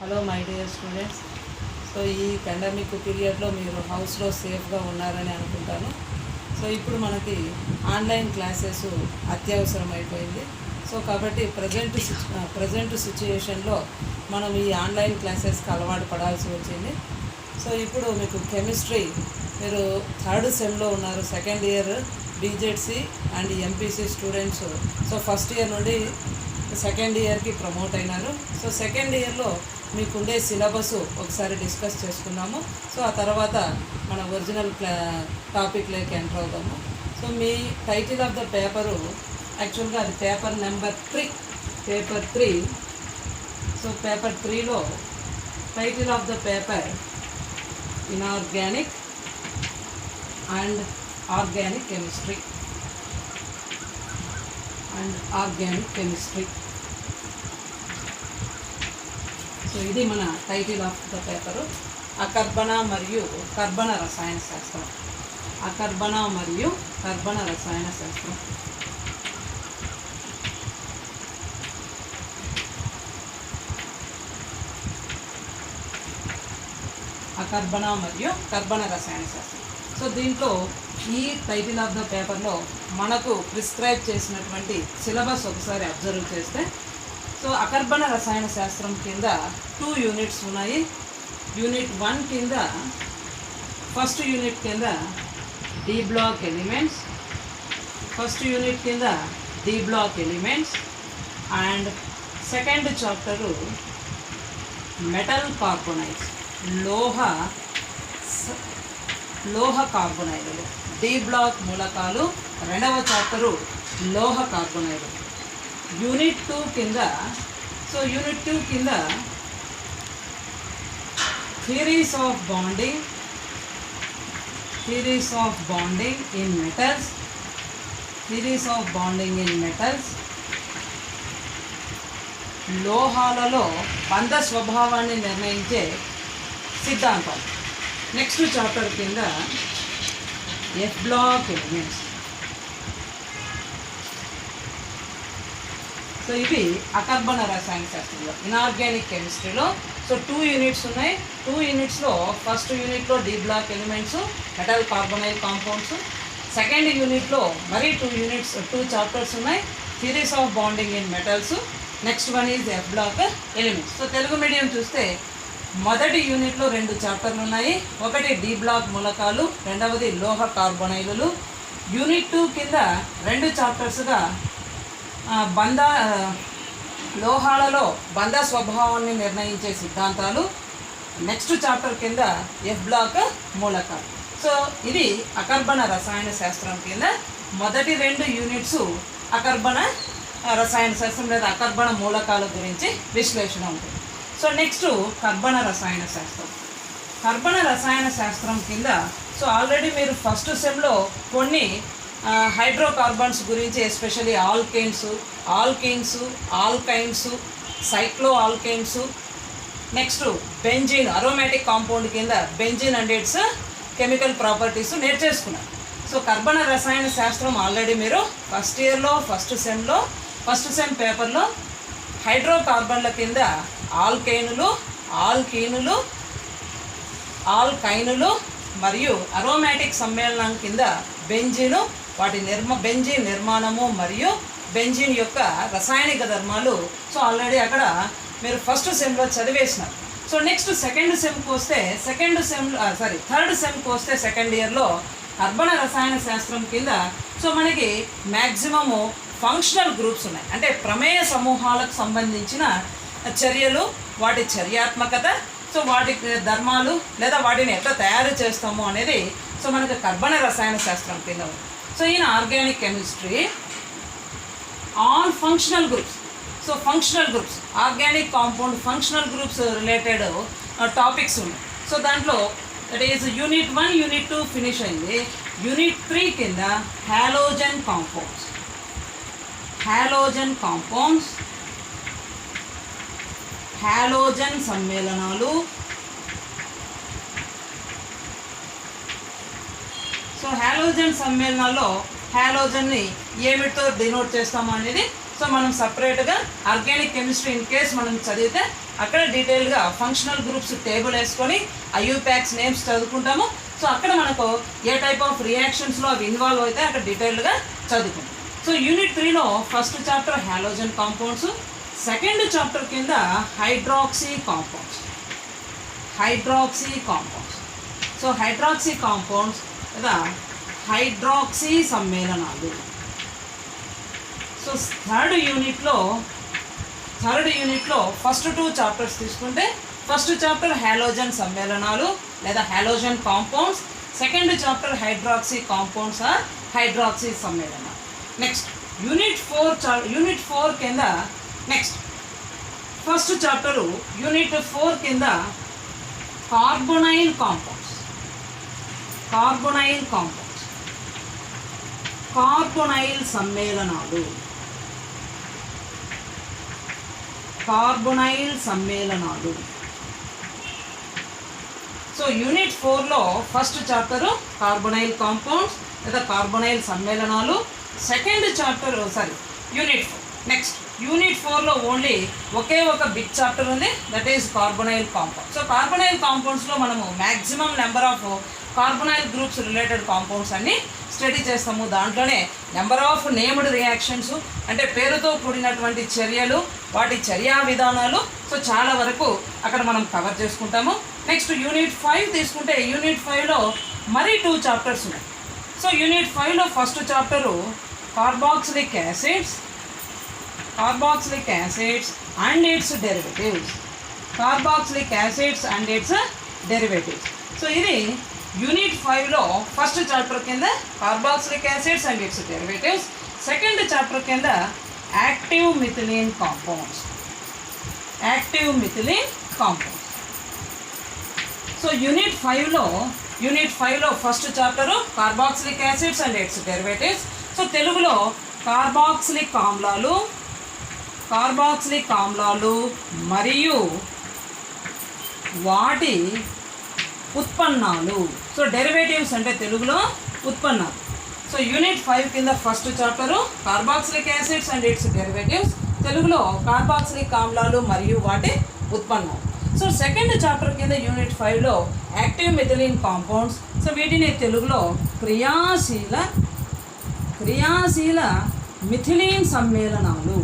Hello my dear students. So ఈ pandemic పీరియడ్లో మీరు హౌస్లో సేఫ్గా ఉన్నారని అనుకుంటాను. సో ఇప్పుడు మనకి ఆన్లైన్ క్లాసెస్ అత్యవసరం అయిపోయింది. సో కాబట్టి ప్రజెంట్ సిచ్యుయేషన్లో మనం ఈ ఆన్లైన్ క్లాసెస్కి అలవాటు పడాల్సి వచ్చింది. సో ఇప్పుడు మీకు కెమిస్ట్రీ, మీరు థర్డ్ సెమ్లో ఉన్నారు, second year BZC and MPC students. So first year నుండి సెకండ్ ఇయర్కి ప్రమోట్ అయినారు. సో సెకండ్ ఇయర్లో మీకుండే సిలబస్ ఒకసారి డిస్కస్ చేసుకుందాము. సో ఆ తర్వాత మన ఒరిజినల్ టాపిక్లోకి ఎంటర్ అవుదాము. సో మీ టైటిల్ ఆఫ్ ద పేపరు యాక్చువల్గా అది పేపర్ నెంబర్ 3. సో పేపర్ 3లో title of the paper inorganic and organic chemistry so ఇది మన టైటిల్ ఆఫ్ ద పేపరు. అకర్బన మరియు కర్బన రసాయన శాస్త్రం. అకర్బన మరియు కర్బన రసాయన శాస్త్రం. అకర్బన మరియు కర్బన రసాయన శాస్త్రం. సో దీంట్లో ఈ టైటిల్ ఆఫ్ ద పేపర్లో మనకు ప్రిస్క్రైబ్ చేసినటువంటి సిలబస్ ఒకసారి అబ్జర్వ్ చేస్తే, సో అకర్బన రసాయన శాస్త్రం కింద 2 యూనిట్స్ ఉన్నాయి. యూనిట్ 1 కింద, ఫస్ట్ యూనిట్ కింద D block elements, and second chapter metal carbonides, లోహ కార్బొనైడ్లు, డి బ్లాక్ మూలకాలు. రెండవ చాప్టరు లోహ కార్బొనైడ్లు. యూనిట్ 2 కింద, సో యూనిట్ 2 కింద theories of bonding in metals, లోహాలలో బంధ స్వభావాన్ని నిర్ణయించే సిద్ధాంతం. నెక్స్ట్ చాప్టర్ కింద ఎఫ్ బ్లాక్ ఎలిమెంట్స్. సో ఇవి అకర్బన రసాయన శాస్త్రంలో, ఇనార్గానిక్ కెమిస్ట్రీలో. సో 2 యూనిట్స్ ఉన్నాయి. 2 యూనిట్స్లో ఫస్ట్ యూనిట్లో D block elements, metal carbonyl compounds. Second యూనిట్లో మరీ 2 చాప్టర్స్ ఉన్నాయి, theories of bonding in metals. Next one is F block elements. So Telugu medium చూస్తే మొదటి యూనిట్లో 2 చాప్టర్లు ఉన్నాయి. ఒకటి డి బ్లాక్ మూలకాలు, రెండవది లోహ కార్బొనైలు. యూనిట్ 2 కింద 2 చాప్టర్స్గా లోహాలలో బంధ స్వభావాన్ని నిర్ణయించే సిద్ధాంతాలు. నెక్స్ట్ చాప్టర్ కింద ఎఫ్ బ్లాక్ మూలకాలు. సో ఇది అకర్బన రసాయన శాస్త్రం కింద మొదటి 2 యూనిట్స్ అకర్బన రసాయన శాస్త్రం లేదా అకర్బన మూలకాల గురించి విశ్లేషణ ఉంటుంది. సో నెక్స్ట్ కర్బన రసాయన శాస్త్రం కింద, సో ఆల్రెడీ మీరు ఫస్ట్ సెమ్లో కొన్ని హైడ్రోకార్బన్స్ గురించి, especially alkynes, cyclo alkynes, next benzene, aromatic compound కింద benzene and its chemical properties నేర్చేసుకున్నారు. సో కర్బన రసాయన శాస్త్రం ఆల్రెడీ మీరు ఫస్ట్ ఇయర్లో ఫస్ట్ సెమ్ పేపర్లో హైడ్రోకార్బన్ల కింద ఆల్కైనులు మరియు అరోమాటిక్ సమ్మేళనం కింద బెంజీను, వాటి బెంజీన్ నిర్మాణము మరియు బెంజీన్ యొక్క రసాయనిక ధర్మాలు. సో ఆల్రెడీ అక్కడ మీరు ఫస్ట్ సెమ్లో చదివేసినారు. సో నెక్స్ట్ థర్డ్ సెమ్కి వస్తే సెకండ్ ఇయర్లో కర్బన రసాయన శాస్త్రం కింద, సో మనకి మ్యాక్సిమము ఫంక్షనల్ గ్రూప్స్ ఉన్నాయి. అంటే ప్రమేయ సమూహాలకు సంబంధించిన చర్యలు, వాటి చర్యాత్మకత, సో వాటి ధర్మాలు లేదా వాటిని ఎట్లా తయారు చేస్తాము అనేది సో మనకు కర్బన రసాయన శాస్త్రం కింద ఉంది. సో ఈయన organic chemistry all functional groups. So functional groups, organic compound functional groups related topics ఉన్నాయి. సో దాంట్లో that is unit 1, unit 2 finish అయింది. యూనిట్ 3 కింద హాలోజన్ కాంపౌండ్స్, హాలోజన్ సమ్మేళనాలు. సో హాలోజన్ సమ్మేళనాల్లో హాలోజన్ని ఏమిటితో డినోట్ చేస్తాము అనేది సో మనం సపరేట్గా ఆర్గానిక్ కెమిస్ట్రీ ఇన్ కేస్ మనం చదివితే అక్కడ డీటెయిల్గా ఫంక్షనల్ గ్రూప్స్ టేబుల్ వేసుకొని ఐయూప్యాక్స్ నేమ్స్ చదువుకుంటాము. సో అక్కడ మనకు ఏ టైప్ ఆఫ్ రియాక్షన్స్లో అవి ఇన్వాల్వ్ అయితే అక్కడ డీటెయిల్గా చదువుకుంటాం. సో యూనిట్ 3లో first chapter halogen compounds, second chapter కింద hydroxy compounds. So hydroxy compounds లేదా హైడ్రాక్సీ సమ్మేళనాలు. సో థర్డ్ యూనిట్లో ఫస్ట్ 2 చాప్టర్స్ తీసుకుంటే ఫస్ట్ చాప్టర్ హాలోజన్ సమ్మేళనాలు లేదా halogen compounds, second chapter hydroxy compounds or hydroxy సమ్మేళనాలు. నెక్స్ట్ యూనిట్ 4 కింద నెక్స్ట్ ఫస్ట్ చాప్టరు యూనిట్ 4 కింద కార్బొనైల్ కాంపౌండ్స్, కార్బొనైల్ సమ్మేళనాలు. సో యూనిట్ 4లో ఫస్ట్ చాప్టరు కార్బొనైల్ కాంపౌండ్స్ లేదా కార్బొనైల్ సమ్మేళనాలు, second chapter unit 4. Next unit 4లో ఓన్లీ ఒకే ఒక బిగ్ చాప్టర్ ఉంది, that is carbonyl compound. So carbonyl కాంపౌండ్స్లో మనము maximum number of carbonyl groups related compounds అన్ని స్టడీ చేస్తాము. దాంట్లోనే నెంబర్ ఆఫ్ నేమ్డ్ రియాక్షన్స్ అంటే పేరుతో కూడినటువంటి చర్యలు, వాటి చర్యా విధానాలు, సో చాలా వరకు అక్కడ మనం కవర్ చేసుకుంటాము. నెక్స్ట్ యూనిట్ 5 తీసుకుంటే యూనిట్ 5లో మరీ 2 చాప్టర్స్ ఉన్నాయి. సో యూనిట్ 5లో first chapter carboxylic acids and its derivatives. So ఇది యూనిట్ 5లో ఫస్ట్ చాప్టర్ కింద carboxylic acids and its derivatives, second chapter కింద active methylene compounds. So unit 5లో first chapter carboxylic acids and its derivatives. So తెలుగులో carboxylic ఆమ్లాలు మరియు వాటి ఉత్పన్నాలు. సో డెరివేటివ్స్ అంటే తెలుగులో ఉత్పన్నాలు. సో యూనిట్ 5 కింద first chapter carboxylic acids and its derivatives, తెలుగులో కార్బాక్సిలిక్ ఆమ్లాలు మరియు వాటి ఉత్పన్నాలు. సో సెకండ్ చాప్టర్ కింద యూనిట్ 5లో యాక్టివ్ మిథిలీన్ కాంపౌండ్స్. సో వీటిని తెలుగులో క్రియాశీల మిథిలీన్ సమ్మేళనాలు.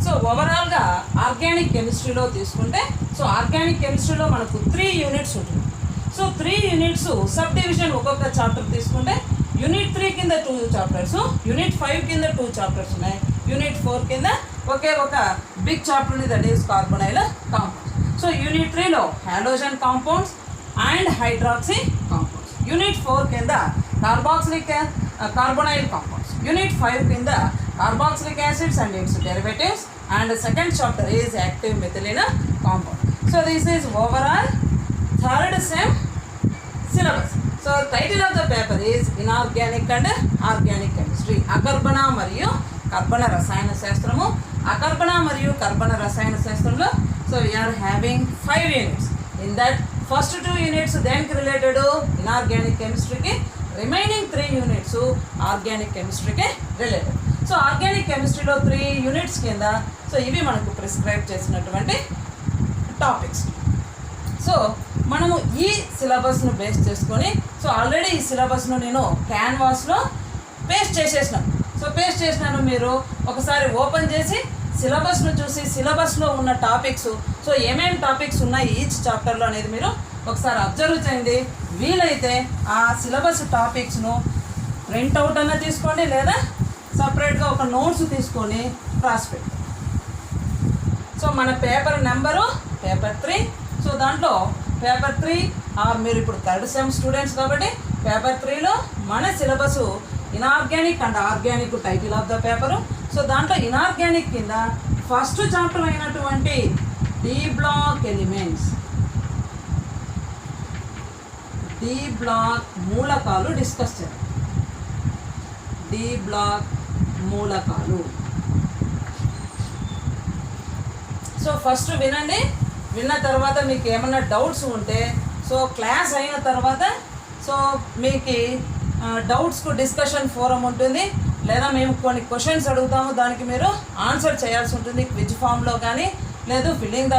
సో ఓవరాల్గా ఆర్గానిక్ కెమిస్ట్రీలో తీసుకుంటే సో ఆర్గానిక్ కెమిస్ట్రీలో మనకు 3 యూనిట్స్ ఉంటుంది. సో 3 యూనిట్స్ సబ్ డివిజన్ ఒక్కొక్క చాప్టర్ తీసుకుంటే యూనిట్ 3 కింద 2 చాప్టర్స్, యూనిట్ 5 కింద 2 చాప్టర్స్ ఉన్నాయి, యూనిట్ 4 కింద ఒకే ఒక బిగ్ చాప్టర్ ఉంది, that is carbonyl compounds. So unit 3లో halogen compounds and hydroxy compounds, unit 4 కింద కార్బొనైల్ కాంపౌండ్స్, యూనిట్ 5 కింద carboxylic acids and its derivatives, and second chapter is active methylene compound. So this is overall third sem syllabus. So title of the paper is inorganic and organic chemistry, అకర్బన మరియు కర్బన రసాయన శాస్త్రము. అకర్బన మరియు కర్బన రసాయన శాస్త్రంలో so we are having 5 units. In that first 2 units దేనికి రిలేటెడ్, ఇన్ఆర్గానిక్ కెమిస్ట్రీకి, రిమైనింగ్ 3 యూనిట్స్ ఆర్గానిక్ కెమిస్ట్రీకి రిలేటెడ్. సో ఆర్గానిక్ కెమిస్ట్రీలో 3 యూనిట్స్ కింద సో ఇవి మనకు ప్రిస్క్రైబ్ చేసినటువంటి టాపిక్స్. సో మనము ఈ సిలబస్ను బేస్ చేసుకొని సో ఆల్రెడీ ఈ సిలబస్ను నేను క్యాన్వాస్లో పేస్ట్ చేసేసినాను. సో పేస్ట్ చేసినాను, మీరు ఒకసారి ఓపెన్ చేసి సిలబస్ను చూసి సిలబస్లో ఉన్న టాపిక్స్ సో ఏమేమి టాపిక్స్ ఉన్నాయి ఈచ్ చాప్టర్లో అనేది మీరు ఒకసారి అబ్జర్వ్ చేయండి. వీలైతే ఆ సిలబస్ టాపిక్స్ను ప్రింట్అవుట్ అన్న తీసుకోండి, లేదా సపరేట్గా ఒక నోట్స్ తీసుకొని రాసిపెట్టి. సో మన పేపర్ నెంబరు పేపర్ 3. సో దాంట్లో పేపర్ 3 మీరు ఇప్పుడు థర్డ్ సెమ్ స్టూడెంట్స్ కాబట్టి పేపర్ 3లో మన syllabus inorganic and organic title of the paper. So దాంట్లో ఇన్ఆర్గానిక్ కింద ఫస్ట్ చాప్టర్ అయినటువంటి D block elements, D block మూలకాలు డిస్కస్ చేయాలి. డి బ్లాక్ మూలకాలు. సో ఫస్ట్ వినండి, విన్న తర్వాత మీకు ఏమన్నా డౌట్స్ ఉంటే సో క్లాస్ అయిన తర్వాత సో మీకు డౌట్స్కు డిస్కషన్ ఫోరం ఉంటుంది, లేదా మేము కొన్ని క్వశ్చన్స్ అడుగుతాము, దానికి మీరు ఆన్సర్ చేయాల్సి ఉంటుంది. క్విజ్ ఫామ్లో కానీ లేదు ఫిల్లింగ్ ద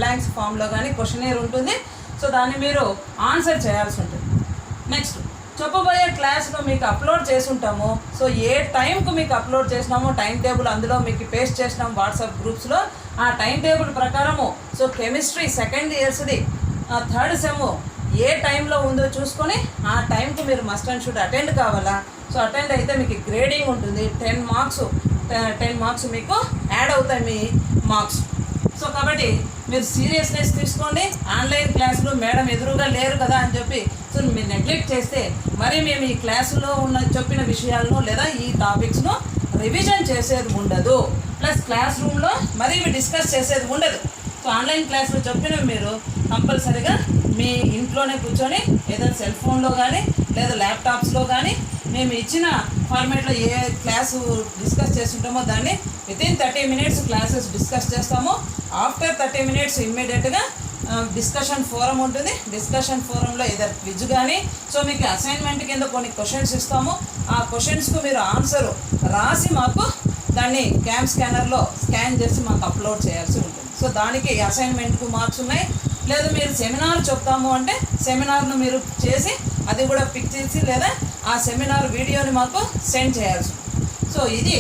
బ్లాంక్స్ ఫామ్లో కానీ క్వశ్చనీర్ ఉంటుంది. సో దాన్ని మీరు ఆన్సర్ చేయాల్సి ఉంటుంది. నెక్స్ట్ చెప్పబోయే క్లాస్లో మీకు అప్లోడ్ చేసి ఉంటాము. సో ఏ టైంకు మీకు అప్లోడ్ చేసినామో టైం టేబుల్ అందులో మీకు పేస్ట్ చేసినాం వాట్సాప్ గ్రూప్స్లో. ఆ టైం టేబుల్ ప్రకారము సో కెమిస్ట్రీ సెకండ్ ఇయర్స్ది థర్డ్ సెమ్ ఏ టైంలో ఉందో చూసుకొని ఆ టైంకు మీరు మస్ట్ అండ్ షుడ్ అటెండ్ కావాలా. సో అటెండ్ అయితే మీకు గ్రేడింగ్ ఉంటుంది. 10 మార్క్స్ మీకు యాడ్ అవుతాయి మీ మార్క్స్. సో కాబట్టి మీరు సీరియస్నెస్ తీసుకోండి. ఆన్లైన్ క్లాసులు మేడం ఎదురుగా లేరు కదా అని చెప్పి సో మీరు నెగ్లెక్ట్ చేస్తే మరి మేము ఈ క్లాసులో ఉన్న చెప్పిన విషయాలను లేదా ఈ టాపిక్స్ను రివిజన్ చేసేది ఉండదు, ప్లస్ క్లాస్ రూమ్లో మరి ఇవి డిస్కస్ చేసేది ఉండదు. సో ఆన్లైన్ క్లాసులో చెప్పినవి మీరు కంపల్సరీగా మీ ఇంట్లోనే కూర్చొని ఏదైనా సెల్ ఫోన్లో కానీ లేదా ల్యాప్టాప్స్లో కానీ మేము ఇచ్చిన ఫార్మేట్లో ఏ క్లాసు డిస్కస్ చేస్తుంటామో దాన్ని వితిన్ 30 minutes క్లాసెస్ డిస్కస్ చేస్తాము. ఆఫ్టర్ 30 minutes ఇమ్మీడియట్గా డిస్కషన్ ఫోరం ఉంటుంది. డిస్కషన్ ఫోరంలో ఏదైనా క్విజ్ కానీ సో మీకు అసైన్మెంట్ కింద కొన్ని క్వశ్చన్స్ ఇస్తాము. ఆ క్వశ్చన్స్కు మీరు ఆన్సర్ రాసి మాకు దాన్ని క్యామ్ స్కానర్లో స్కాన్ చేసి మాకు అప్లోడ్ చేయాల్సి ఉంటుంది. సో దానికి అసైన్మెంట్కు మార్క్స్ ఉన్నాయి. లేదు మీరు సెమినార్ చెప్తాము అంటే సెమినార్ను మీరు చేసి అది కూడా పిక్ చేసి లేదా ఆ సెమినార్ వీడియోని మాకు సెండ్ చేయాల్సి ఉంటుంది. సో ఇది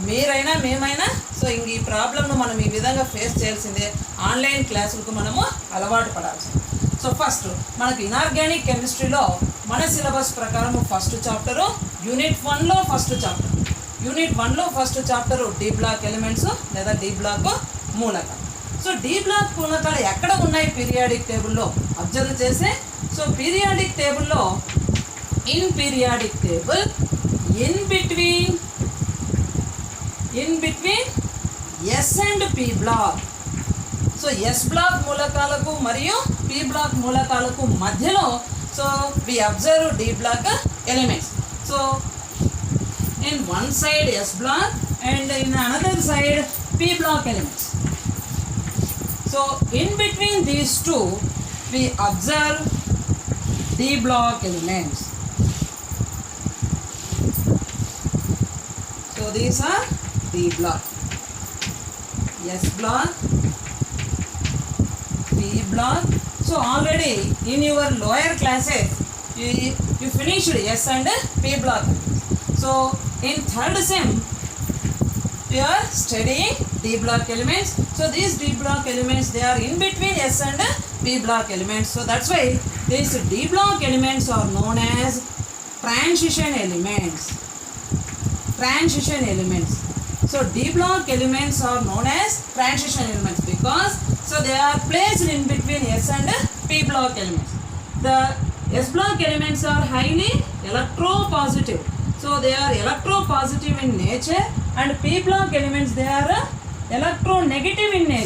మీరైనా మేమైనా సో ఇంక ఈ ప్రాబ్లమ్ను మనం ఈ విధంగా ఫేస్ చేయాల్సిందే. ఆన్లైన్ క్లాసులకు మనము అలవాటు పడాల్సింది. సో ఫస్ట్ మనకు ఇనార్గానిక్ కెమిస్ట్రీలో మన సిలబస్ ప్రకారం ఫస్ట్ చాప్టరు యూనిట్ 1లో ఫస్ట్ చాప్టర్. యూనిట్ 1లో first chapter D block elements లేదా డి బ్లాక్ మూలకాలు. సో డి బ్లాక్ మూలకాలు ఎక్కడ ఉన్నాయి పీరియాడిక్ టేబుల్లో అబ్జర్వ్ చేస్తే సో పీరియాడిక్ టేబుల్లో in periodic table in between S and P block. So S block మూలకాలకు మరియు పి బ్లాక్ మూలకాలకు మధ్యలో so we observe D block elements. So in one side S block and in another side P block elements. So in between these two we observe D block elements. So these are D block, S block, P block. So already in your lower classes you finished S and P block. So in third sem we are studying D block elements. So these D block elements they are in between S and P block elements. So that's why these D block elements are known as transition elements. Transition elements. So D block elements are known as transition elements because so they are placed in between S and P block elements. The S block elements are highly electropositive. So they are electropositive in nature and P block elements they are electronegative in nature.